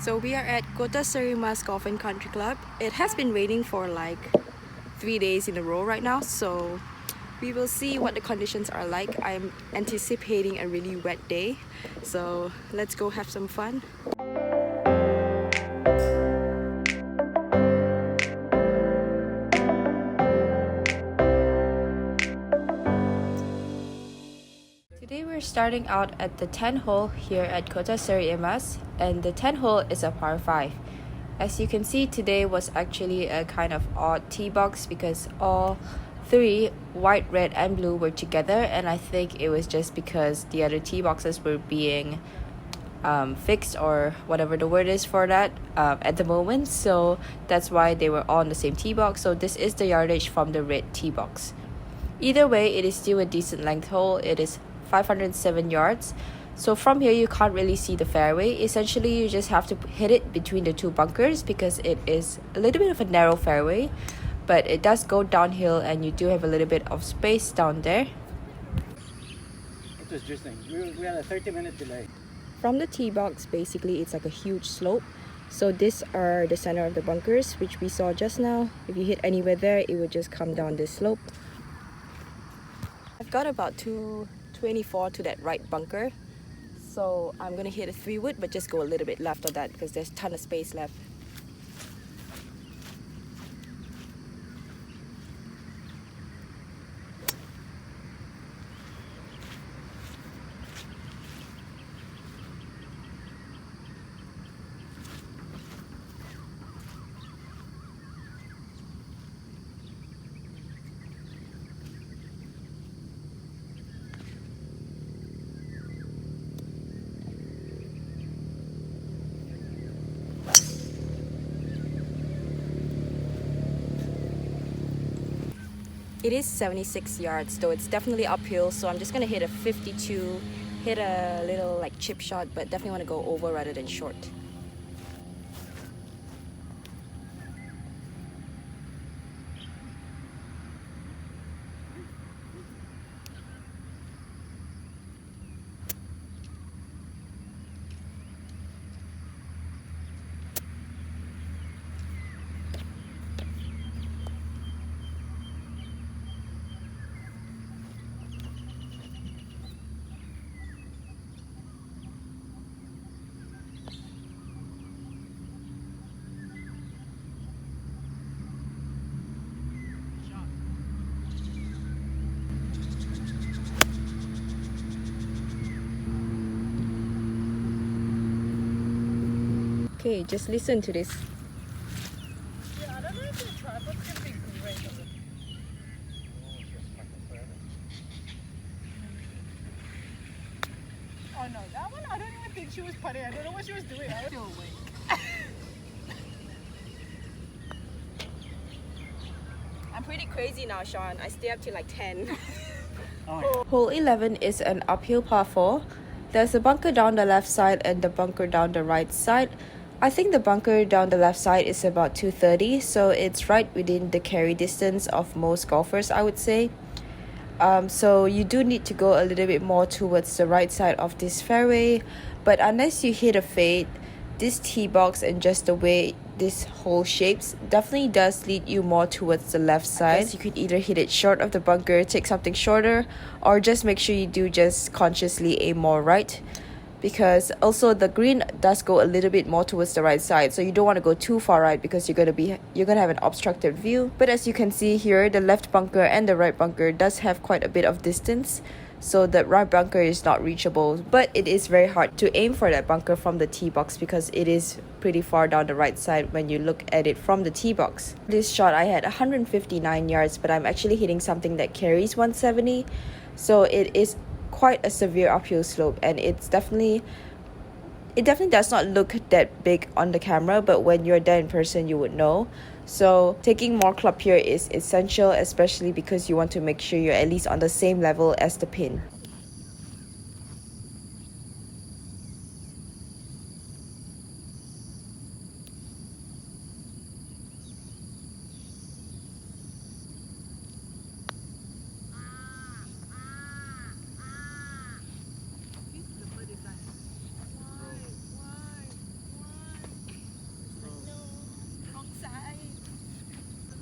So we are at Kota Seriemas Golf and Country Club. It has been raining for like 3 days in a row right now, so we will see what the conditions are like. I'm anticipating a really wet day, so let's go have some fun. Today we're starting out at the 10th hole here at Kota Seriemas, and the 10th hole is a par 5. As you can see, today was actually a kind of odd tee box because all three, white, red and blue, were together, and I think it was just because the other tee boxes were being fixed, or whatever the word is for that, at the moment, so that's why they were all on the same tee box. So this is the yardage from the red tee box. Either way, it is still a decent length hole. It is 507 yards. So from here, you can't really see the fairway. Essentially, you just have to hit it between the two bunkers because it is a little bit of a narrow fairway, but it does go downhill and you do have a little bit of space down there. It was interesting. We had a 30-minute delay. From the tee box, basically, it's like a huge slope. So these are the center of the bunkers, which we saw just now. If you hit anywhere there, it would just come down this slope. I've got about 224 to that right bunker. So I'm gonna hit a 3-wood, but just go a little bit left of that because there's a ton of space left. It is 76 yards, though it's definitely uphill, so I'm just gonna hit a 52, hit a little like chip shot, but definitely want to go over rather than short. Okay, just listen to this. Yeah, I don't know if the tripod can be great. Oh no, that one I don't even think she was putting. I don't know what she was doing. I was still awake. I'm pretty crazy now, Sean. I stay up till like 10. Oh, Hole 11 is an uphill par 4. There's a bunker down the left side and the bunker down the right side. I think the bunker down the left side is about 230, so it's right within the carry distance of most golfers, I would say. So you do need to go a little bit more towards the right side of this fairway, but unless you hit a fade, this tee box and just the way this hole shapes definitely does lead you more towards the left side. You could either hit it short of the bunker, take something shorter, or just make sure you do just consciously aim more right, because also the green does go a little bit more towards the right side, so you don't want to go too far right because you're gonna have an obstructed view. But as you can see here, the left bunker and the right bunker does have quite a bit of distance, so the right bunker is not reachable, but it is very hard to aim for that bunker from the tee box because it is pretty far down the right side when you look at it from the tee box. This shot I had 159 yards, but I'm actually hitting something that carries 170, so it is quite a severe uphill slope, and it definitely does not look that big on the camera, but when you're there in person you would know. So taking more club here is essential, especially because you want to make sure you're at least on the same level as the pin.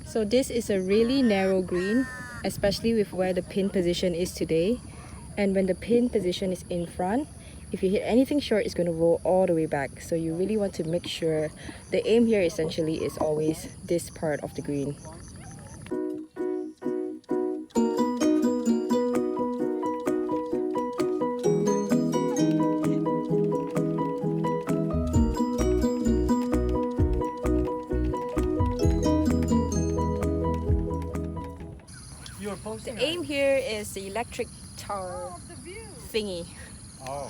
So this is a really narrow green, especially with where the pin position is today. And when the pin position is in front, if you hit anything short, it's going to roll all the way back. So you really want to make sure the aim here essentially is always this part of the green. You were posting The aim here is the electric tower thingy. Oh.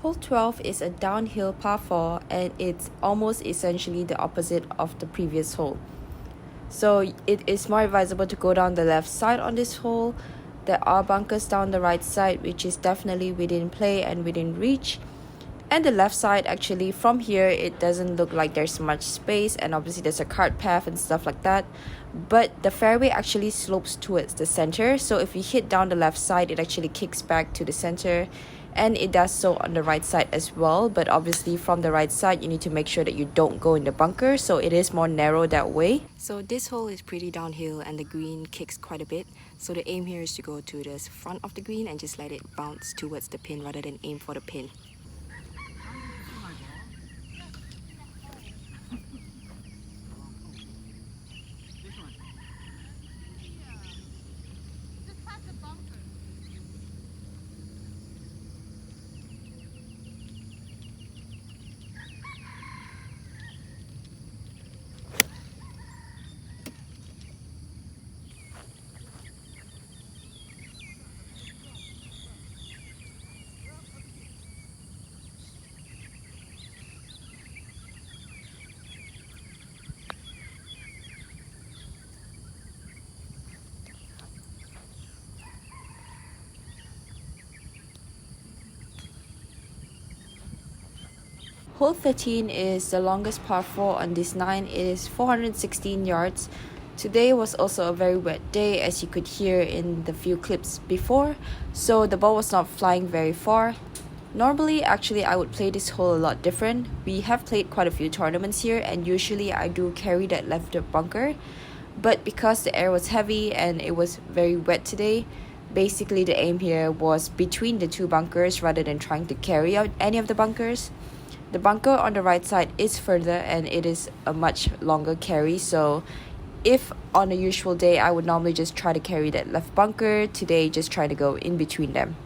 Hole 12 is a downhill par 4 and it's almost essentially the opposite of the previous hole. So it is more advisable to go down the left side on this hole. There are bunkers down the right side, which is definitely within play and within reach. And the left side, actually from here it doesn't look like there's much space, and obviously there's a cart path and stuff like that, but the fairway actually slopes towards the center. So if you hit down the left side, it actually kicks back to the center, and it does so on the right side as well. But obviously from the right side you need to make sure that you don't go in the bunker, so it is more narrow that way. So this hole is pretty downhill and the green kicks quite a bit, so the aim here is to go to the front of the green and just let it bounce towards the pin rather than aim for the pin. Hole 13 is the longest par 4 on this 9. It is 416 yards. Today was also a very wet day, as you could hear in the few clips before, so the ball was not flying very far. Normally, actually, I would play this hole a lot different. We have played quite a few tournaments here, and usually I do carry that left bunker. But because the air was heavy and it was very wet today, basically the aim here was between the two bunkers rather than trying to carry out any of the bunkers. The bunker on the right side is further and it is a much longer carry, so if on a usual day I would normally just try to carry that left bunker, today just try to go in between them.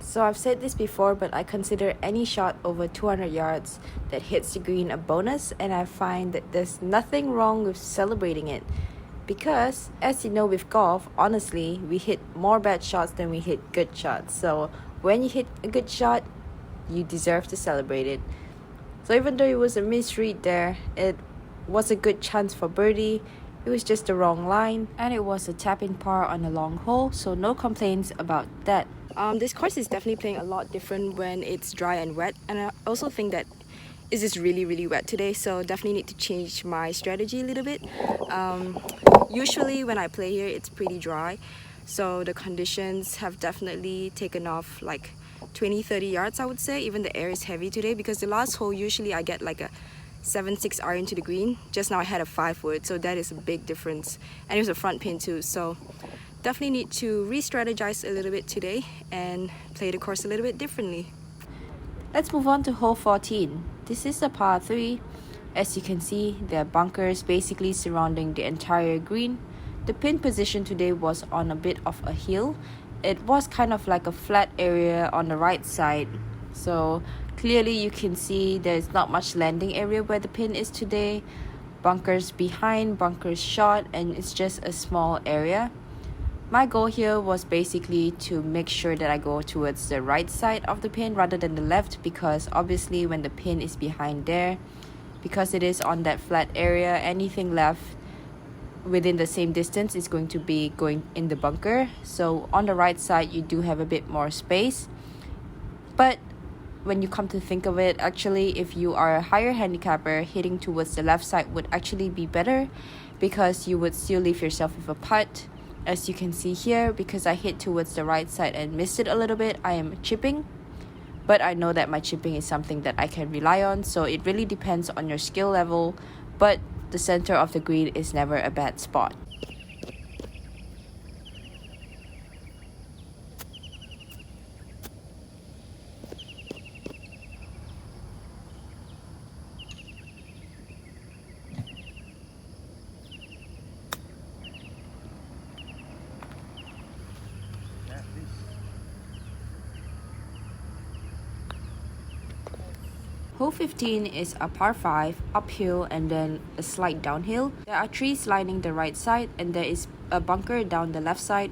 So I've said this before, but I consider any shot over 200 yards that hits the green a bonus, and I find that there's nothing wrong with celebrating it. Because, as you know with golf, honestly, we hit more bad shots than we hit good shots. So when you hit a good shot, you deserve to celebrate it. So even though it was a misread there, it was a good chance for birdie. It was just the wrong line, and it was a tap-in par on a long hole, so no complaints about that. This course is definitely playing a lot different when it's dry and wet, and I also think that it's just really wet today, so definitely need to change my strategy a little bit. Usually when I play here it's pretty dry, so the conditions have definitely taken off like 20-30 yards, I would say. Even the air is heavy today, because the last hole usually I get like a 7-6 iron to the green. Just now I had a 5-wood, so that is a big difference, and it was a front pin too, so definitely need to re-strategize a little bit today and play the course a little bit differently. Let's move on to hole 14. This is a par 3. As you can see, there are bunkers basically surrounding the entire green. The pin position today was on a bit of a hill. It was kind of like a flat area on the right side, so clearly you can see there's not much landing area where the pin is today. Bunkers behind, bunkers short, and it's just a small area. My goal here was basically to make sure that I go towards the right side of the pin rather than the left, because obviously when the pin is behind there, because it is on that flat area, anything left within the same distance is going to be going in the bunker. So on the right side you do have a bit more space, but when you come to think of it, actually if you are a higher handicapper, hitting towards the left side would actually be better, because you would still leave yourself with a putt. As you can see here, because I hit towards the right side and missed it a little bit, I am chipping, but I know that my chipping is something that I can rely on, so it really depends on your skill level, but the center of the green is never a bad spot. Yeah, please. Hole 15 is a par 5, uphill and then a slight downhill. There are trees lining the right side and there is a bunker down the left side.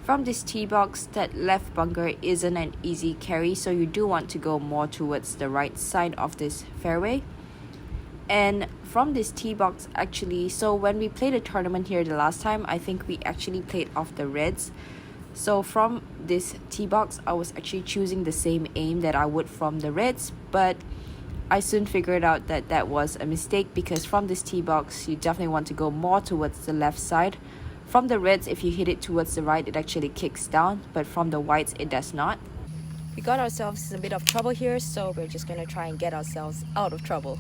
From this tee box, that left bunker isn't an easy carry, so you do want to go more towards the right side of this fairway. And from this tee box actually, so when we played a tournament here the last time, I think we actually played off the reds. So from this tee box, I was actually choosing the same aim that I would from the reds, but I soon figured out that that was a mistake, because from this tee box, you definitely want to go more towards the left side. From the reds, if you hit it towards the right, it actually kicks down, but from the whites, it does not. We got ourselves in a bit of trouble here, so we're just gonna try and get ourselves out of trouble.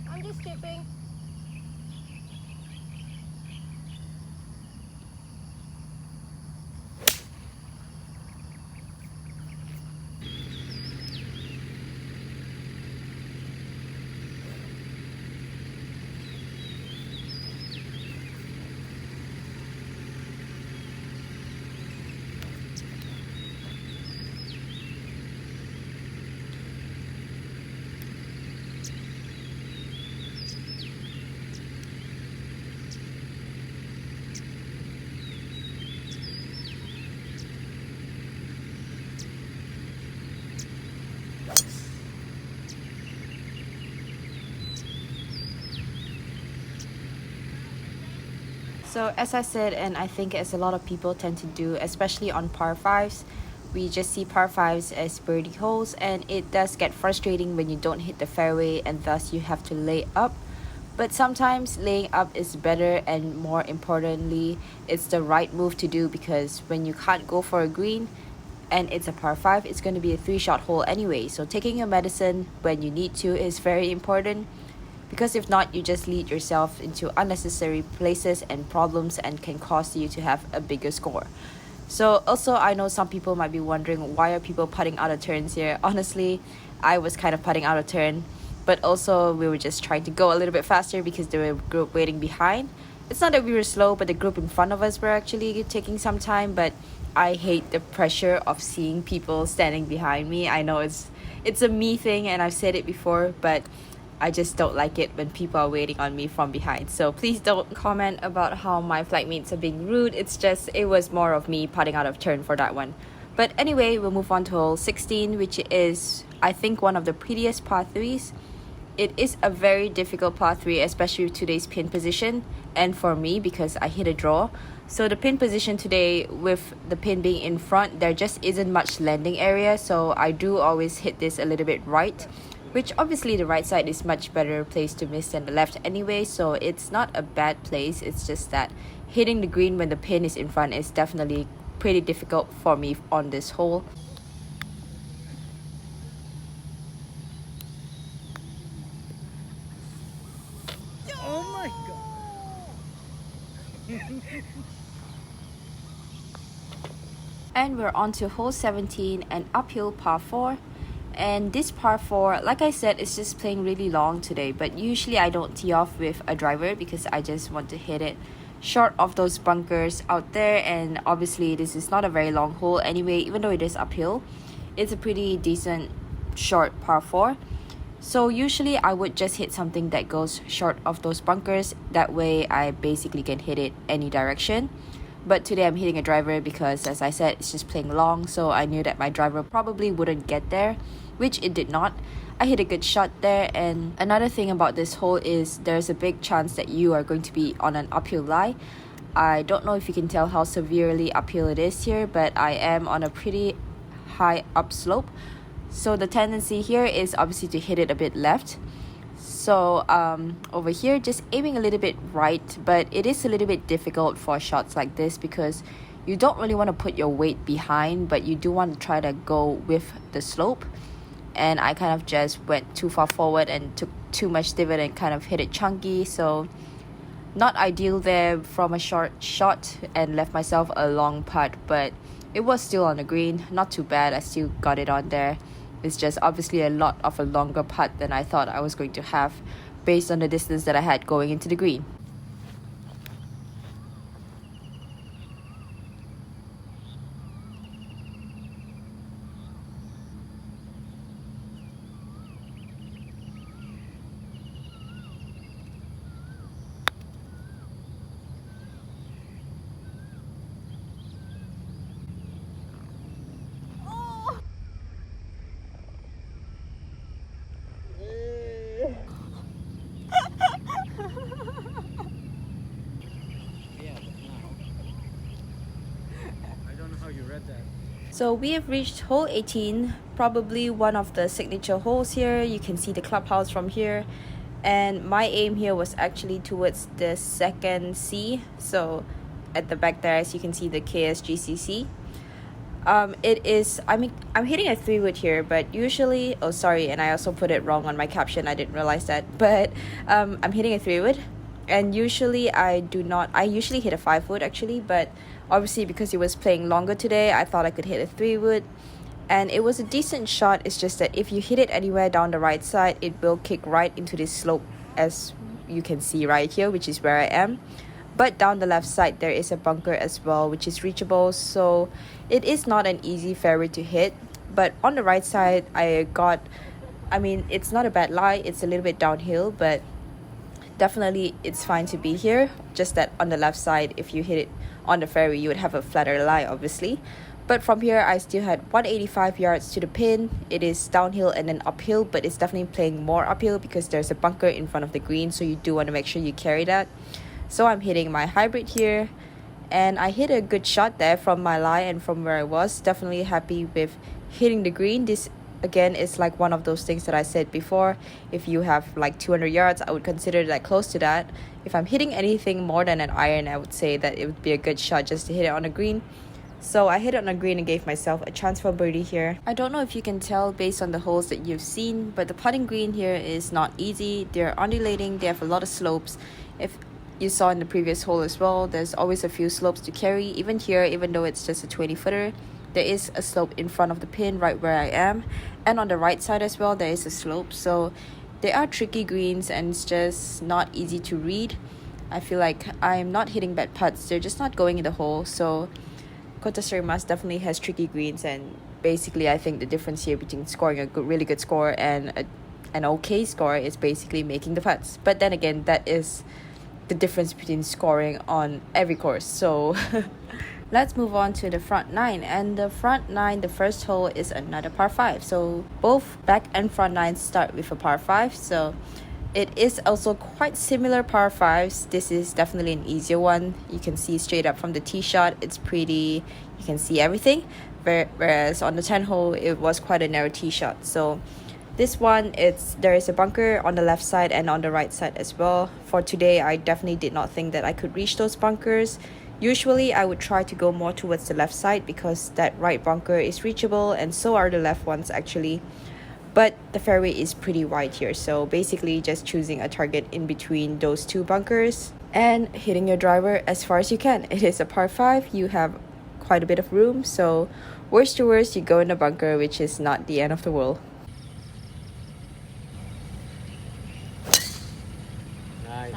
I'm just skipping. So as I said, and I think as a lot of people tend to do, especially on par 5s, we just see par 5s as birdie holes, and it does get frustrating when you don't hit the fairway and thus you have to lay up. But sometimes laying up is better, and more importantly, it's the right move to do, because when you can't go for a green and it's a par 5, it's going to be a 3-shot hole anyway. So taking your medicine when you need to is very important, because if not, you just lead yourself into unnecessary places and problems and can cause you to have a bigger score. So also, I know some people might be wondering, why are people putting out of turns here? Honestly, I was kind of putting out of turn, but also we were just trying to go a little bit faster because there were a group waiting behind. It's not that we were slow, but the group in front of us were actually taking some time. But I hate the pressure of seeing people standing behind me. I know it's a me thing, and I've said it before, but I just don't like it when people are waiting on me from behind. So please don't comment about how my flight mates are being rude. It's just, it was more of me putting out of turn for that one. But anyway, we'll move on to hole 16, which is, I think, one of the prettiest par 3s. It is a very difficult par 3, especially with today's pin position, and for me, because I hit a draw. So the pin position today, with the pin being in front, there just isn't much landing area, so I do always hit this a little bit right, which obviously the right side is much better place to miss than the left anyway, so it's not a bad place. It's just that hitting the green when the pin is in front is definitely pretty difficult for me on this hole. Oh my god. And we're on to hole 17, an uphill par 4. And this par 4, like I said, is just playing really long today, but usually I don't tee off with a driver because I just want to hit it short of those bunkers out there. And obviously this is not a very long hole anyway, even though it is uphill. It's a pretty decent short par 4. So usually I would just hit something that goes short of those bunkers. That way I basically can hit it any direction. But today I'm hitting a driver because, as I said, it's just playing long, so I knew that my driver probably wouldn't get there, which it did not. I hit a good shot there. And another thing about this hole is there's a big chance that you are going to be on an uphill lie. I don't know if you can tell how severely uphill it is here, but I am on a pretty high upslope. So the tendency here is obviously to hit it a bit left. So over here, just aiming a little bit right, but it is a little bit difficult for shots like this because you don't really want to put your weight behind, but you do want to try to go with the slope. And I kind of just went too far forward and took too much divot and kind of hit it chunky. So not ideal there from a short shot, and left myself a long putt, but it was still on the green. Not too bad, I still got it on there. It's just obviously a lot of a longer putt than I thought I was going to have based on the distance that I had going into the green. So we have reached hole 18, probably one of the signature holes here. You can see the clubhouse from here. And my aim here was actually towards the second C. So at the back there, as you can see, the KSGCC. I'm hitting a 3-wood here, but usually, oh sorry, and I also put it wrong on my caption, I didn't realize that, but I'm hitting a 3-wood, and usually I usually hit a 5-wood actually, but obviously because it was playing longer today, I thought I could hit a 3-wood, and it was a decent shot. It's just that if you hit it anywhere down the right side, it will kick right into this slope, as you can see right here, which is where I am. But down the left side, there is a bunker as well, which is reachable. So it is not an easy fairway to hit. But on the right side, it's not a bad lie. It's a little bit downhill, but definitely it's fine to be here. Just that on the left side, if you hit it on the fairway, you would have a flatter lie, obviously. But from here, I still had 185 yards to the pin. It is downhill and then uphill, but it's definitely playing more uphill because there's a bunker in front of the green. So you do want to make sure you carry that. So I'm hitting my hybrid here, and I hit a good shot there from my lie and from where I was. Definitely happy with hitting the green. This again is like one of those things that I said before. If you have like 200 yards, I would consider that close to that. If I'm hitting anything more than an iron, I would say that it would be a good shot just to hit it on a green. So I hit it on a green and gave myself a chance for birdie here. I don't know if you can tell based on the holes that you've seen, but the putting green here is not easy. They're undulating, they have a lot of slopes. If you saw in the previous hole as well, there's always a few slopes to carry. Even here, even though it's just a 20-footer, there is a slope in front of the pin right where I am. And on the right side as well, there is a slope. So they are tricky greens and it's just not easy to read. I feel like I'm not hitting bad putts. They're just not going in the hole. So Kota Seriemas definitely has tricky greens, and basically I think the difference here between scoring a really good score and an okay score is basically making the putts. But then again, that is the difference between scoring on every course. So let's move on to the front 9. And the front 9, the first hole is another par 5. So both back and front 9s start with a par 5. So it is also quite similar par 5s. This is definitely an easier one. You can see straight up from the tee shot, it's pretty, you can see everything. Whereas on the 10 hole, it was quite a narrow tee shot. So this one, there is a bunker on the left side and on the right side as well. For today, I definitely did not think that I could reach those bunkers. Usually, I would try to go more towards the left side because that right bunker is reachable, and so are the left ones actually. But the fairway is pretty wide here, so basically just choosing a target in between those two bunkers and hitting your driver as far as you can. It is a par 5. You have quite a bit of room, so worst to worst, you go in the bunker, which is not the end of the world. Nice.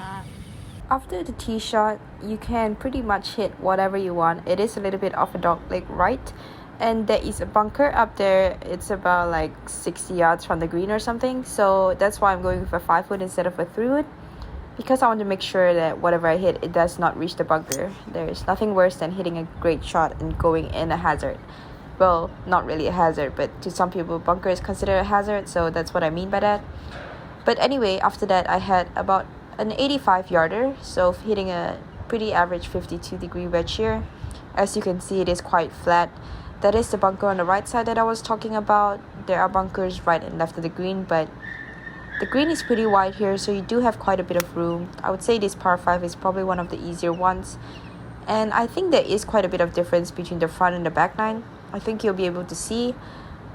After the tee shot, you can pretty much hit whatever you want. It is a little bit off a dog leg right, and there is a bunker up there. It's about like 60 yards from the green or something, so that's why I'm going with a 5-wood instead of a 3-wood, because I want to make sure that whatever I hit, it does not reach the bunker. There's nothing worse than hitting a great shot and going in a hazard. Well, not really a hazard, but to some people bunker is considered a hazard, so that's what I mean by that. But anyway, after that I had about an 85 yarder, so hitting a pretty average 52-degree wedge here. As you can see, it is quite flat. That is the bunker on the right side that I was talking about. There are bunkers right and left of the green, but the green is pretty wide here, so you do have quite a bit of room. I would say this par 5 is probably one of the easier ones, and I think there is quite a bit of difference between the front and the back 9. I think you'll be able to see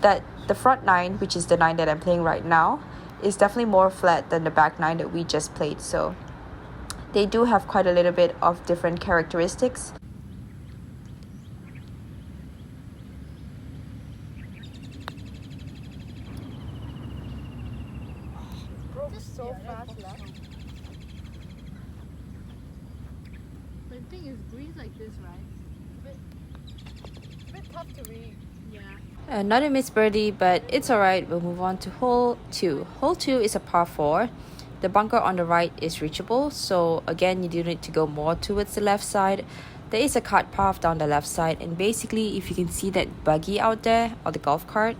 that the front 9, which is the 9 that I'm playing right now, is definitely more flat than the back 9 that we just played, so they do have quite a little bit of different characteristics. Just so fast, left. But the thing is, greens like this, right? A bit tough to read. Yeah. Not a miss birdie, but it's alright. We'll move on to hole 2. Hole 2 is a par 4. The bunker on the right is reachable, so again, you do need to go more towards the left side. There is a cart path down the left side, and basically, if you can see that buggy out there, or the golf cart,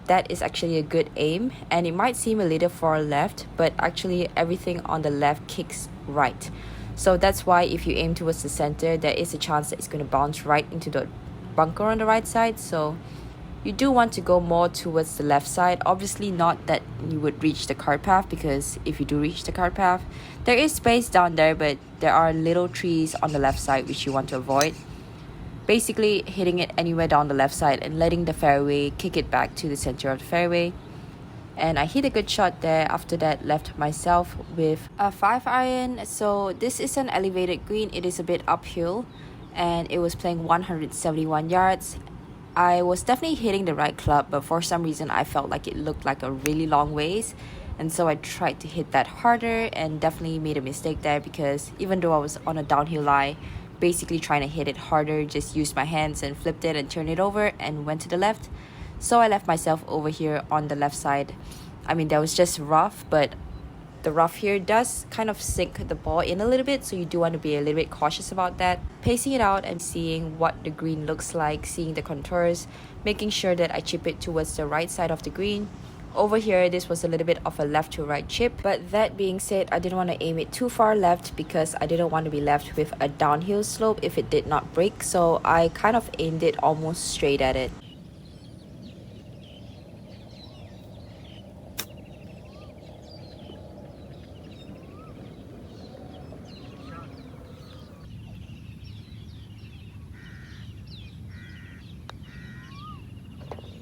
that is actually a good aim, and it might seem a little far left, but actually everything on the left kicks right. So that's why if you aim towards the center, there is a chance that it's going to bounce right into the bunker on the right side. So you do want to go more towards the left side. Obviously not that you would reach the cart path, because if you do reach the cart path, there is space down there, but there are little trees on the left side which you want to avoid. Basically hitting it anywhere down the left side and letting the fairway kick it back to the center of the fairway. And I hit a good shot there. After that, left myself with a 5-iron. So this is an elevated green. It is a bit uphill, and it was playing 171 yards. I was definitely hitting the right club, but for some reason I felt like it looked like a really long ways, and so I tried to hit that harder and definitely made a mistake there, because even though I was on a downhill lie, basically trying to hit it harder, just used my hands and flipped it and turned it over and went to the left. So I left myself over here on the left side. I mean, that was just rough, but the rough here does kind of sink the ball in a little bit, so you do want to be a little bit cautious about that. Pacing it out and seeing what the green looks like, seeing the contours, making sure that I chip it towards the right side of the green. Over here, this was a little bit of a left to right chip, but that being said, I didn't want to aim it too far left because I didn't want to be left with a downhill slope if it did not break, so I kind of aimed it almost straight at it.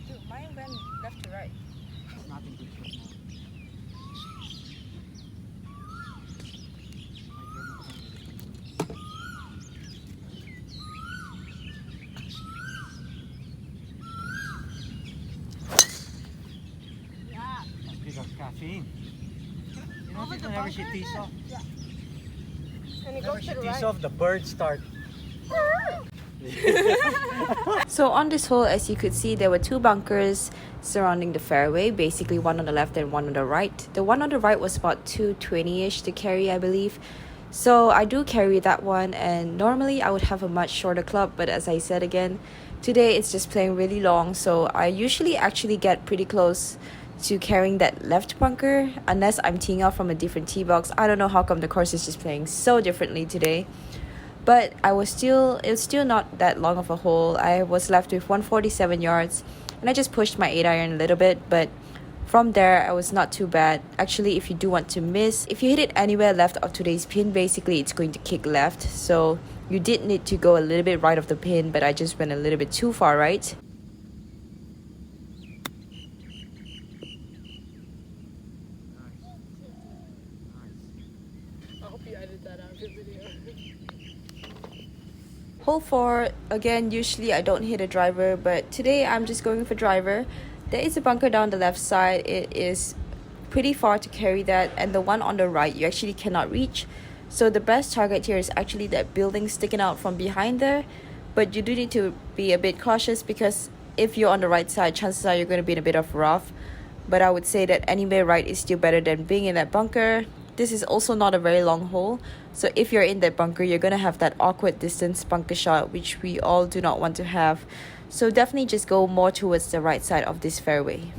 Dude, mine went left to right. Nothing good for now. Yeah. That's because of caffeine. You know, Over the whenever she bunker, tees is it? off, Yeah. And it whenever goes she to the tees right. off, the birds start. So on this hole, as you could see, there were 2 bunkers surrounding the fairway, basically one on the left and one on the right. The one on the right was about 220-ish to carry, I believe. So I do carry that one, and normally I would have a much shorter club, but as I said again, today it's just playing really long, so I usually actually get pretty close to carrying that left bunker unless I'm teeing off from a different tee box. I don't know how come the course is just playing so differently today. But it's still not that long of a hole. I was left with 147 yards, and I just pushed my 8-iron a little bit, but from there I was not too bad. Actually, if you do want to miss, if you hit it anywhere left of today's pin, basically it's going to kick left. So you did need to go a little bit right of the pin, but I just went a little bit too far right. I hope you edit that out of your video. Hole 4, again, usually I don't hit a driver, but today I'm just going for driver. There is a bunker down the left side. It is pretty far to carry that, and the one on the right you actually cannot reach. So the best target here is actually that building sticking out from behind there, but you do need to be a bit cautious because if you're on the right side, chances are you're going to be in a bit of rough. But I would say that anyway right is still better than being in that bunker. This is also not a very long hole, so if you're in that bunker, you're going to have that awkward distance bunker shot, which we all do not want to have. So definitely just go more towards the right side of this fairway.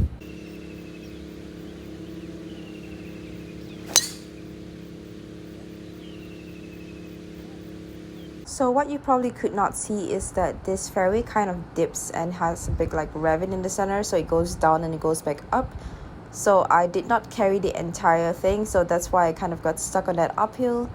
So what you probably could not see is that this fairway kind of dips and has a big like ravine in the center, so it goes down and it goes back up. So I did not carry the entire thing, so that's why I kind of got stuck on that uphill.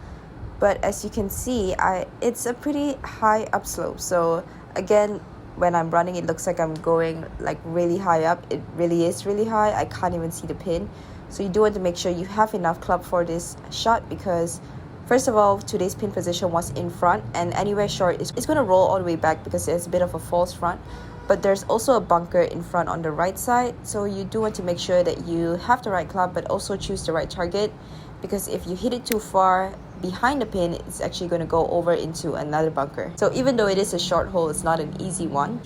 But as you can see, it's a pretty high upslope. So again, when I'm running, it looks like I'm going like really high up. It really is really high. I can't even see the pin. So you do want to make sure you have enough club for this shot because first of all, today's pin position was in front, and anywhere short, it's going to roll all the way back because there's a bit of a false front. But there's also a bunker in front on the right side, so you do want to make sure that you have the right club but also choose the right target, because if you hit it too far behind the pin, it's actually going to go over into another bunker. So even though it is a short hole, it's not an easy one.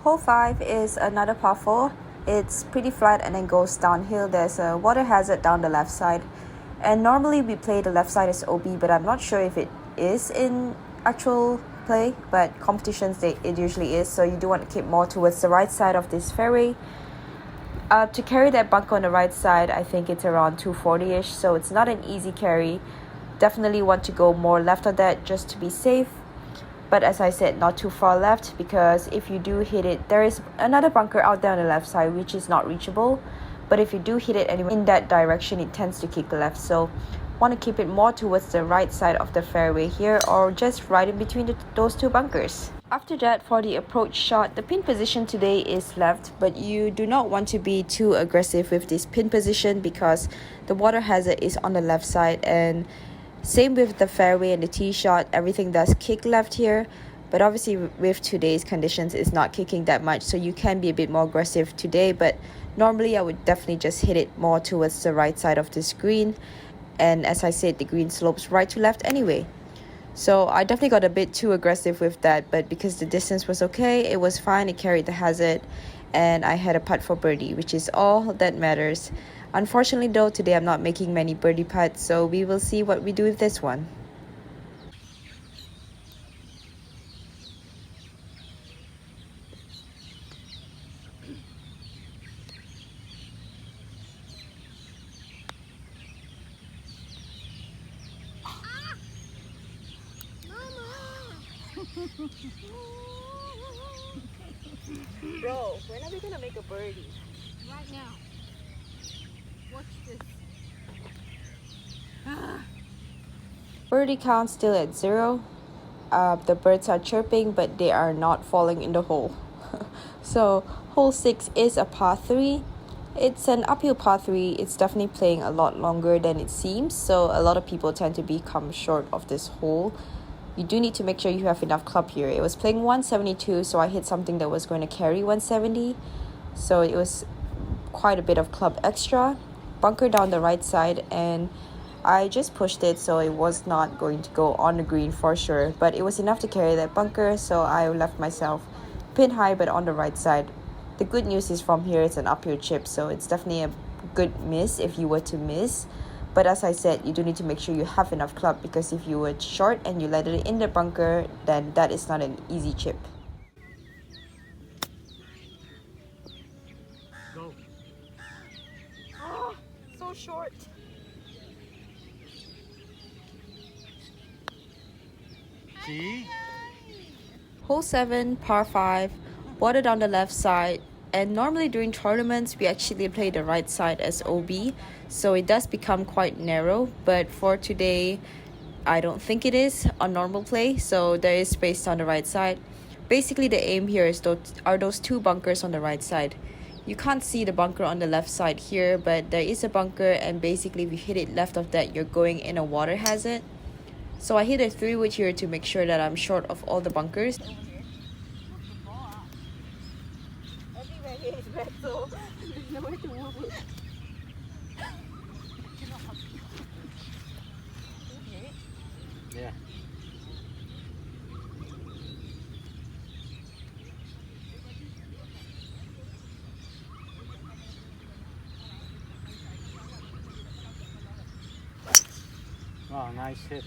Hole 5 is another par 4. It's pretty flat and then goes downhill. There's a water hazard down the left side. And normally we play the left side as OB, but I'm not sure if it is in actual play, but competitions it usually is. So you do want to keep more towards the right side of this fairway. To carry that bunker on the right side, I think it's around 240-ish, so it's not an easy carry. Definitely want to go more left of that just to be safe. But as I said, not too far left, because if you do hit it, there is another bunker out there on the left side which is not reachable. But if you do hit it anyway in that direction, it tends to kick left. So want to keep it more towards the right side of the fairway here, or just right in between those two bunkers. After that, for the approach shot, the pin position today is left, but you do not want to be too aggressive with this pin position because the water hazard is on the left side, and same with the fairway and the tee shot, everything does kick left here. But obviously with today's conditions, it's not kicking that much, so you can be a bit more aggressive today. But normally I would definitely just hit it more towards the right side of this green. And as I said, the green slopes right to left anyway. So I definitely got a bit too aggressive with that, but because the distance was okay, it was fine, it carried the hazard, and I had a putt for birdie, which is all that matters. Unfortunately though, today I'm not making many birdie putts, so we will see what we do with this one. Bro, when are we gonna make a birdie? Right now. Watch this. Birdie count still at 0. The birds are chirping, but they are not falling in the hole. So hole 6 is a par 3. It's an uphill par 3. It's definitely playing a lot longer than it seems, so a lot of people tend to become short of this hole. You do need to make sure you have enough club here. It was playing 172, so I hit something that was going to carry 170. So it was quite a bit of club extra. Bunker down the right side, and I just pushed it, so it was not going to go on the green for sure. But it was enough to carry that bunker, so I left myself pin high but on the right side. The good news is from here it's an uphill chip, so it's definitely a good miss if you were to miss. But as I said, you do need to make sure you have enough club, because if you were short and you let it in the bunker, then that is not an easy chip. Go. Oh, so short. See? Hole 7, par 5, water down the left side. And normally during tournaments, we actually play the right side as OB, so it does become quite narrow. But for today, I don't think it is on normal play, so there is space on the right side. Basically, the aim here is those two bunkers on the right side. You can't see the bunker on the left side here, but there is a bunker, and basically if you hit it left of that, you're going in a water hazard. So I hit a 3-wood here to make sure that I'm short of all the bunkers. Everywhere here is wet, so there's nowhere to move it. Yeah. Oh, nice hit.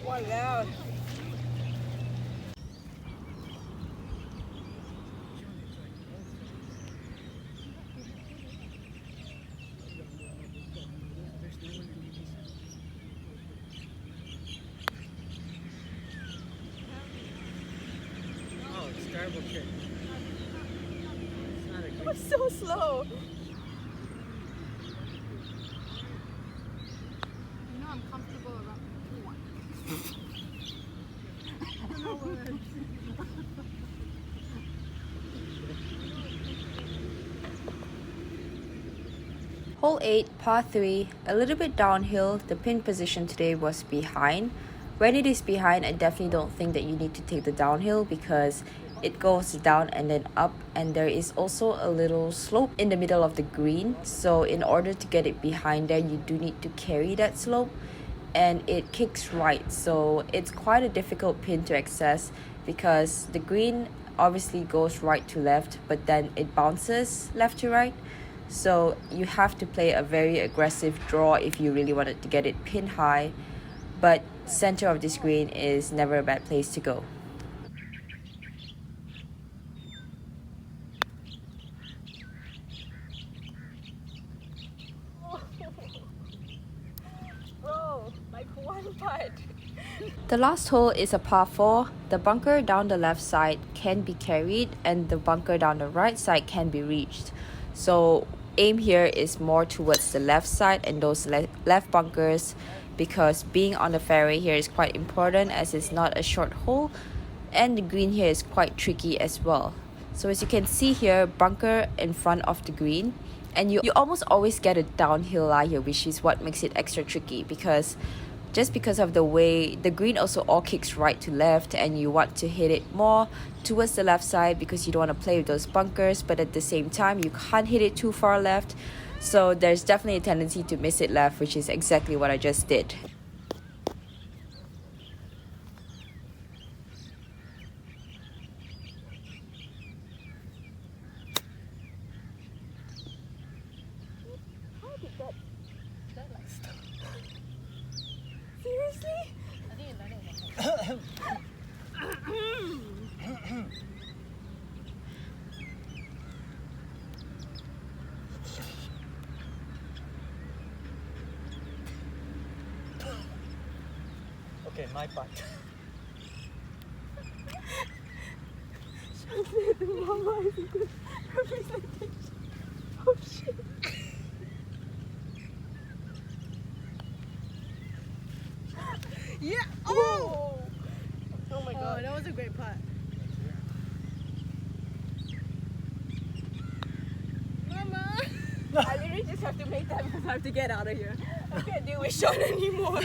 Wow. Oh, it's a terrible kick. It's not a It good was so slow. You know I'm comfortable around one. Hole 8, par 3, a little bit downhill. The pin position today was behind. When it is behind, I definitely don't think that you need to take the downhill because it goes down and then up, and there is also a little slope in the middle of the green. So in order to get it behind there, you do need to carry that slope, and it kicks right. So it's quite a difficult pin to access because the green obviously goes right to left, but then it bounces left to right. So you have to play a very aggressive draw if you really wanted to get it pin high. But center of this green is never a bad place to go. Bro, like one part. The last hole is a par 4. The bunker down the left side can be carried and the bunker down the right side can be reached. So aim here is more towards the left side and those left bunkers, because being on the fairway here is quite important as it's not a short hole, and the green here is quite tricky as well. So as you can see here, bunker in front of the green, and you almost always get a downhill lie here, which is what makes it extra tricky because just because of the way the green also all kicks right to left, and you want to hit it more towards the left side because you don't want to play with those bunkers, but at the same time you can't hit it too far left. So there's definitely a tendency to miss it left, which is exactly what I just did. How did that like stop? Seriously? I think it landed on my Okay, my part. Mama is a good representation. Oh shit. Yeah! Oh! Oh my god. That was a great putt. Mama! I literally just have to make that because I have to get out of here. I can't deal with Sean anymore.